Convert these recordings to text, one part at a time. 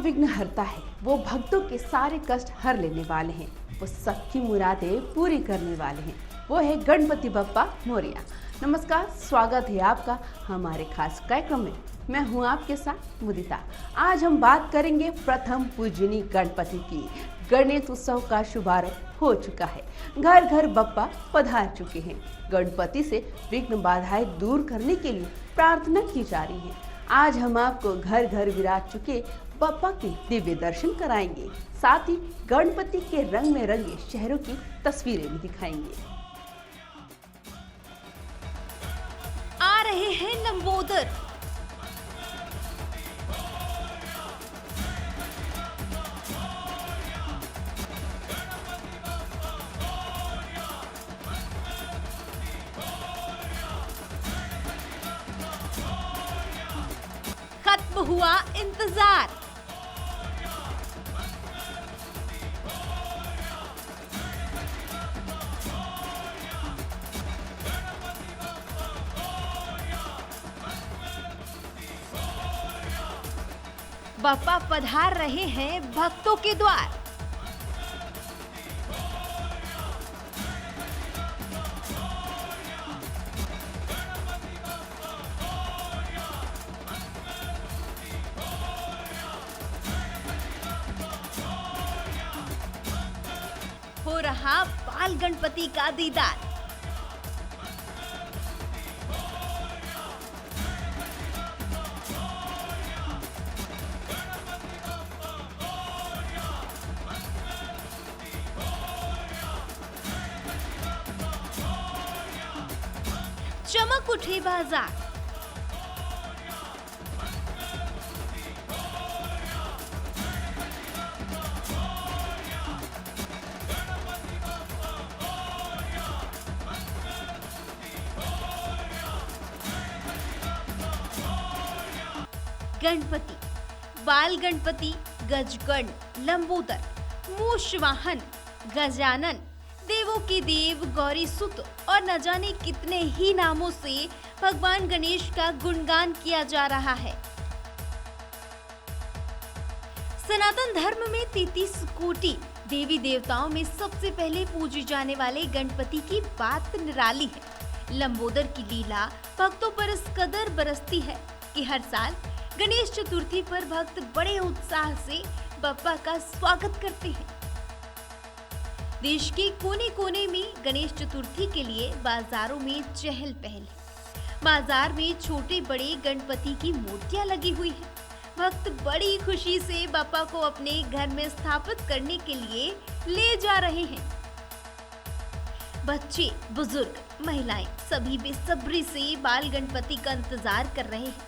विघ्नहर्ता है, वो भक्तों के सारे कष्ट हर लेने वाले हैं, वो सबकी मुरादें पूरी करने वाले हैं। वो है गणपति बप्पा मोरया। नमस्कार, स्वागत है आपका हमारे खास कार्यक्रम में। मैं हूं आपके साथ मुदिता। आज हम बात करेंगे प्रथम पूजनीय गणपति की। गणेश उत्सव का शुभारंभ हो चुका है, घर घर बप्पा पधार चुके हैं। गणपति से विघ्न बाधाएं दूर करने के लिए प्रार्थना की जा रही है। आज हम आपको घर घर विराज चुके बप्पा के दिव्य दर्शन कराएंगे, साथ ही गणपति के रंग में रंगे शहरों की तस्वीरें भी दिखाएंगे। आ रहे हैं लंबोदर। खत्म हुआ इंतजार। बप्पा पधार रहे हैं भक्तों के द्वार। हो रहा बाल गणपति का दीदार। चमक उठे बाजार। गणपति, बाल गणपति, गजगण, लंबोदर, मूष वाहन, गजानन, देवों के देव, गौरी सुत और न जाने कितने ही नामों से भगवान गणेश का गुणगान किया जा रहा है। सनातन धर्म में 33 कोटि देवी देवताओं में सबसे पहले पूजे जाने वाले गणपति की बात निराली है। लंबोदर की लीला भक्तों पर इस कदर बरसती है कि हर साल गणेश चतुर्थी पर भक्त बड़े उत्साह से बप्पा का स्वागत करते हैं। देश के कोने कोने में गणेश चतुर्थी के लिए बाजारों में चहल पहल है। बाजार में छोटे बड़े गणपति की मूर्तियां लगी हुई हैं। भक्त बड़ी खुशी से बप्पा को अपने घर में स्थापित करने के लिए ले जा रहे हैं। बच्चे, बुजुर्ग, महिलाएं सभी बेसब्री से बाल गणपति का इंतजार कर रहे हैं।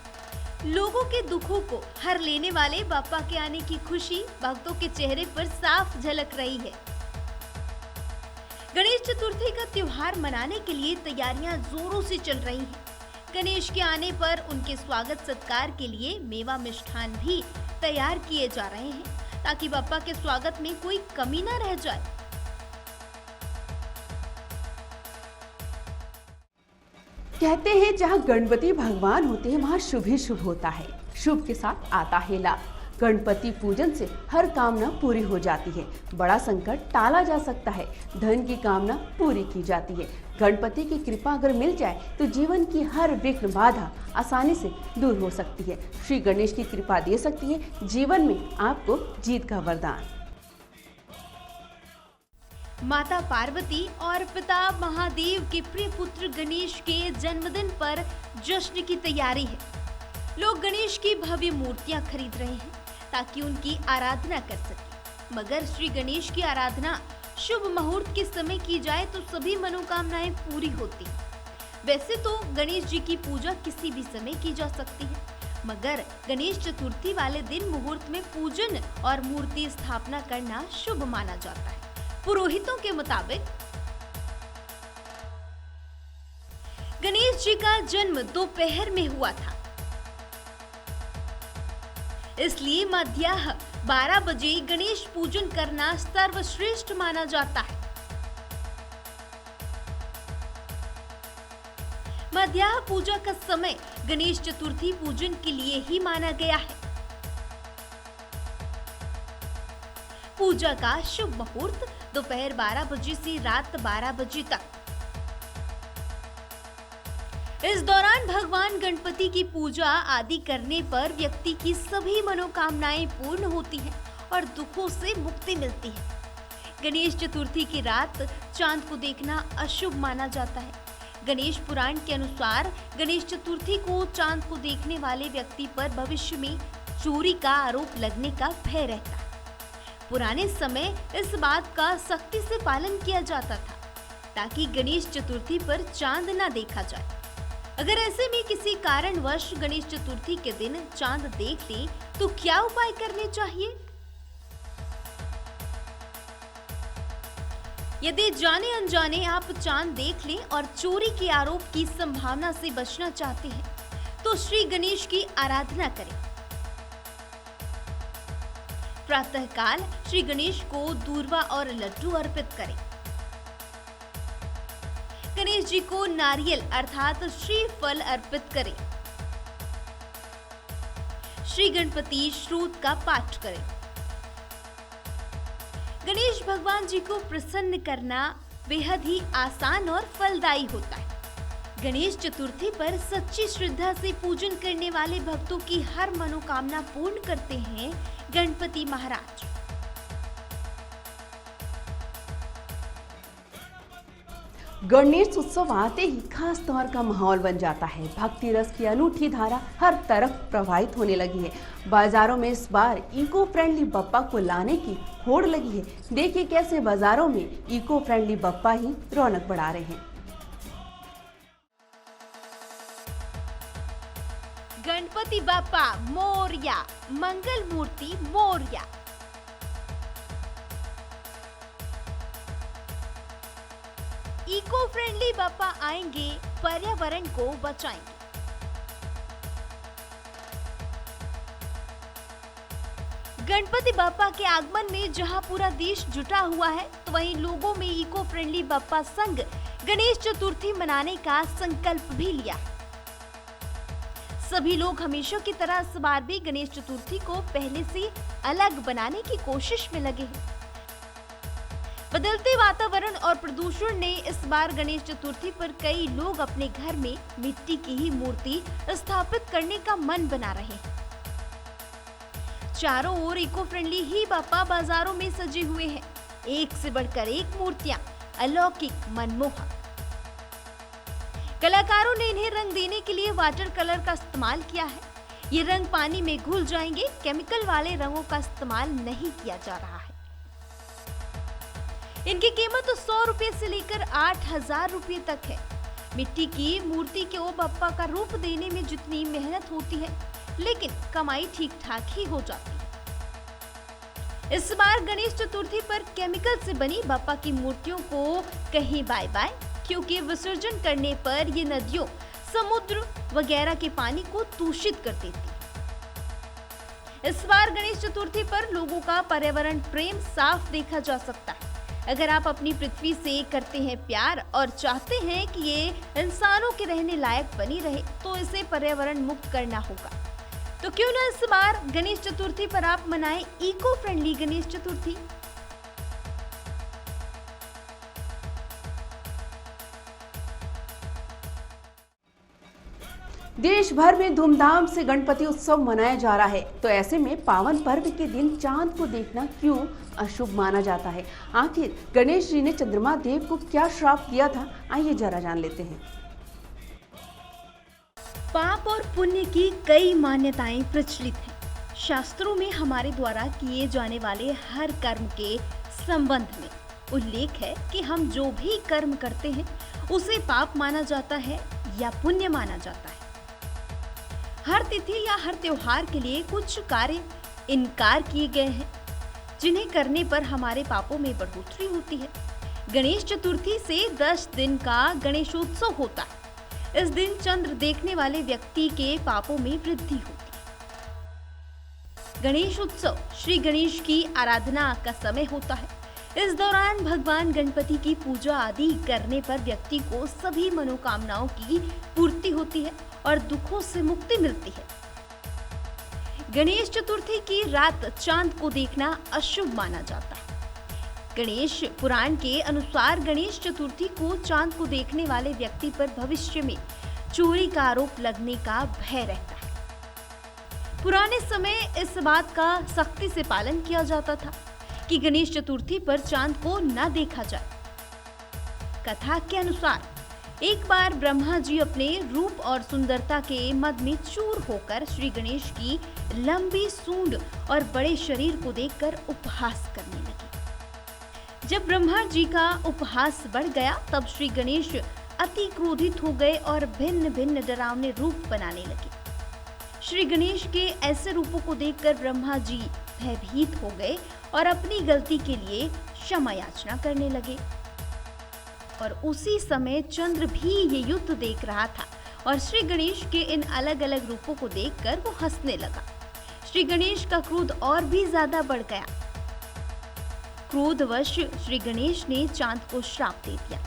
लोगों के दुखों को हर लेने वाले बप्पा के आने की खुशी भक्तों के चेहरे पर साफ झलक रही है। गणेश चतुर्थी का त्योहार मनाने के लिए तैयारियां जोरों से चल रही हैं। गणेश के आने पर उनके स्वागत सत्कार के लिए मेवा मिष्ठान भी तैयार किए जा रहे हैं, ताकि बप्पा के स्वागत में कोई कमी न रह जाए। कहते हैं जहाँ गणपति भगवान होते हैं वहाँ शुभ ही शुभ होता है। शुभ के साथ आता है लाभ। गणपति पूजन से हर कामना पूरी हो जाती है, बड़ा संकट टाला जा सकता है, धन की कामना पूरी की जाती है। गणपति की कृपा अगर मिल जाए तो जीवन की हर विघ्न बाधा आसानी से दूर हो सकती है। श्री गणेश की कृपा दे सकती है जीवन में आपको जीत का वरदान। माता पार्वती और पिता महादेव के प्रिय पुत्र गणेश के जन्मदिन पर जश्न की तैयारी है। लोग गणेश की भव्य मूर्तियां खरीद रहे हैं ताकि उनकी आराधना कर सके। मगर श्री गणेश की आराधना शुभ मुहूर्त के समय की जाए तो सभी मनोकामनाएं पूरी होती। वैसे तो गणेश जी की पूजा किसी भी समय की जा सकती है, मगर गणेश चतुर्थी वाले दिन मुहूर्त में पूजन और मूर्ति स्थापना करना शुभ माना जाता है। पुरोहितों के मुताबिक गणेश जी का जन्म दोपहर में हुआ था, इसलिए मध्याह्न 12 बजे गणेश पूजन करना सर्वश्रेष्ठ माना जाता है। मध्याह्न पूजा का समय गणेश चतुर्थी पूजन के लिए ही माना गया है। पूजा का शुभ मुहूर्त दोपहर 12 बजे से रात 12 बजे तक। इस दौरान भगवान गणपति की पूजा आदि करने पर व्यक्ति की सभी मनोकामनाएं पूर्ण होती हैं और दुखों से मुक्ति मिलती है। गणेश चतुर्थी की रात चांद को देखना अशुभ माना जाता है। गणेश पुराण के अनुसार गणेश चतुर्थी को चांद को देखने वाले व्यक्ति पर भविष्य में चोरी का आरोप लगने का भय रहता है। पुराने समय इस बात का सख्ती से पालन किया जाता था ताकि गणेश चतुर्थी पर चांद न देखा जाए। अगर ऐसे में किसी कारणवश गणेश चतुर्थी के दिन चांद देख लें तो क्या उपाय करने चाहिए? यदि जाने अनजाने आप चांद देख लें और चोरी के आरोप की संभावना से बचना चाहते हैं तो श्री गणेश की आराधना करें। प्रातःकाल श्री गणेश को दूर्वा और लड्डू अर्पित करें। गणेश जी को नारियल अर्थात श्रीफल अर्पित करें। श्री गणपति श्रोत का पाठ करें। गणेश भगवान जी को प्रसन्न करना बेहद ही आसान और फलदायी होता है। गणेश चतुर्थी पर सच्ची श्रद्धा से पूजन करने वाले भक्तों की हर मनोकामना पूर्ण करते हैं गणपति महाराज। गणेश उत्सव आते ही खास तौर का माहौल बन जाता है। भक्ति रस की अनूठी धारा हर तरफ प्रवाहित होने लगी है। बाजारों में इस बार इको फ्रेंडली बप्पा को लाने की होड़ लगी है। देखिए कैसे बाजारों में इको फ्रेंडली बप्पा ही रौनक बढ़ा रहे हैं। गणपति बप्पा मोरया, मंगल मूर्ति मोरया। इको फ्रेंडली बप्पा आएंगे, पर्यावरण को बचाएंगे। गणपति बप्पा के आगमन में जहां पूरा देश जुटा हुआ है तो वहीं लोगों में इको फ्रेंडली बप्पा संग गणेश चतुर्थी मनाने का संकल्प भी लिया। सभी लोग हमेशा की तरह इस बार भी गणेश चतुर्थी को पहले से अलग बनाने की कोशिश में लगे हैं। बदलते वातावरण और प्रदूषण ने इस बार गणेश चतुर्थी पर कई लोग अपने घर में मिट्टी की ही मूर्ति स्थापित करने का मन बना रहे हैं। चारों ओर इको फ्रेंडली ही बप्पा बाजारों में सजे हुए हैं। एक से बढ़कर एक मूर्तियां, अलौकिक, मनमोहक। कलाकारों ने इन्हें रंग देने के लिए वाटर कलर का इस्तेमाल किया है। ये रंग पानी में घुल जाएंगे। केमिकल वाले रंगों का इस्तेमाल नहीं किया जा रहा है। इनकी कीमत 100 रुपए से लेकर 8,000 रुपए तक है। मिट्टी की मूर्ति को बप्पा का रूप देने में जितनी मेहनत होती है लेकिन कमाई ठीक ठाक ही हो जाती है। इस बार गणेश चतुर्थी पर केमिकल से बनी बप्पा की मूर्तियों को कहीं बाय बाय, क्योंकि विसर्जन करने पर ये नदियों, समुद्र वगैरह के पानी को दूषित कर देती है। इस बार गणेश चतुर्थी पर लोगों का पर्यावरण प्रेम साफ देखा जा सकता है। अगर आप अपनी पृथ्वी से करते हैं प्यार और चाहते हैं कि ये इंसानों के रहने लायक बनी रहे तो इसे पर्यावरण मुक्त करना होगा। तो क्यों ना इस बार गणेश चतुर्थी पर आप मनाएं इको फ्रेंडली गणेश चतुर्थी। देश भर में धूमधाम से गणपति उत्सव मनाया जा रहा है, तो ऐसे में पावन पर्व के दिन चांद को देखना क्यों अशुभ माना जाता है? आखिर गणेश जी ने चंद्रमा देव को क्या श्राप दिया था? आइए जरा जान लेते हैं। पाप और पुण्य की कई मान्यताएं प्रचलित हैं। शास्त्रों में हमारे द्वारा किए जाने वाले हर कर्म के संबंध में उल्लेख है कि हम जो भी कर्म करते हैं उसे पाप माना जाता है या पुण्य माना जाता है। हर तिथि या हर त्योहार के लिए कुछ कार्य इनकार किए गए हैं जिन्हें करने पर हमारे पापों में बढ़ोतरी होती है। गणेश चतुर्थी से 10 दिन का गणेशोत्सव होता है। इस दिन चंद्र देखने वाले व्यक्ति के पापों में वृद्धि होती है। गणेश उत्सव श्री गणेश की आराधना का समय होता है। इस दौरान भगवान गणपति की पूजा आदि करने पर व्यक्ति को सभी मनोकामनाओं की पूर्ति होती है और दुखों से मुक्ति मिलती है। गणेश चतुर्थी की रात चांद को देखना अशुभ माना जाता है। गणेश पुराण के अनुसार गणेश चतुर्थी को चांद को देखने वाले व्यक्ति पर भविष्य में चोरी का आरोप लगने का भय रहता है। पुराने समय इस बात का सख्ती से पालन किया जाता था कि गणेश चतुर्थी पर चांद को न देखा जाए। कथा के अनुसार एक बार ब्रह्मा जी अपने रूप और सुंदरता के मद में चूर होकर श्री गणेश की लंबी सूंड और बड़े शरीर को देखकर उपहास करने लगे। जब ब्रह्मा जी का उपहास बढ़ गया तब श्री गणेश अति क्रोधित हो गए और भिन्न भिन्न डरावने रूप बनाने लगे। श्री गणेश के ऐसे रूपों को देखकर ब्रह्मा जी भयभीत हो गए और अपनी गलती के लिए क्षमा याचना करने लगे। और उसी समय चंद्र भी ये युद्ध देख रहा था और श्री गणेश के इन अलग अलग रूपों को देखकर वो हंसने लगा। श्री गणेश का क्रोध और भी ज्यादा बढ़ गया। क्रोधवश श्री गणेश ने चांद को श्राप दे दिया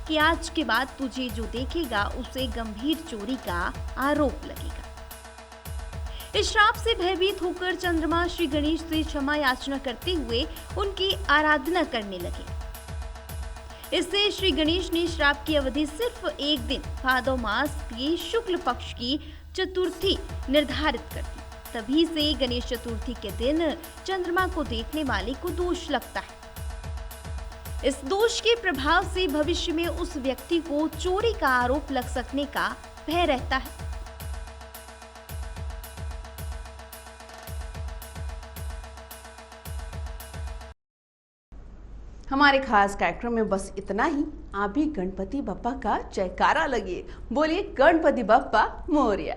कि आज के बाद तुझे जो देखेगा उसे गंभीर चोरी का आरोप लगेगा। इस श्राप से भयभीत होकर चंद्रमा श्री गणेश से क्षमा याचना करते हुए उनकी आराधना करने लगे। इससे श्री गणेश ने श्राप की अवधि सिर्फ एक दिन भादौ मास के शुक्ल पक्ष की चतुर्थी निर्धारित कर दी। तभी से गणेश चतुर्थी के दिन चंद्रमा को देखने वाले को दोष लगता है। इस दोष के प्रभाव से भविष्य में उस व्यक्ति को चोरी का आरोप लग सकने का भय रहता है। हमारे खास कार्यक्रम में बस इतना ही। आप भी गणपति बप्पा का जयकारा लगिए, बोलिए गणपति बप्पा मोरया।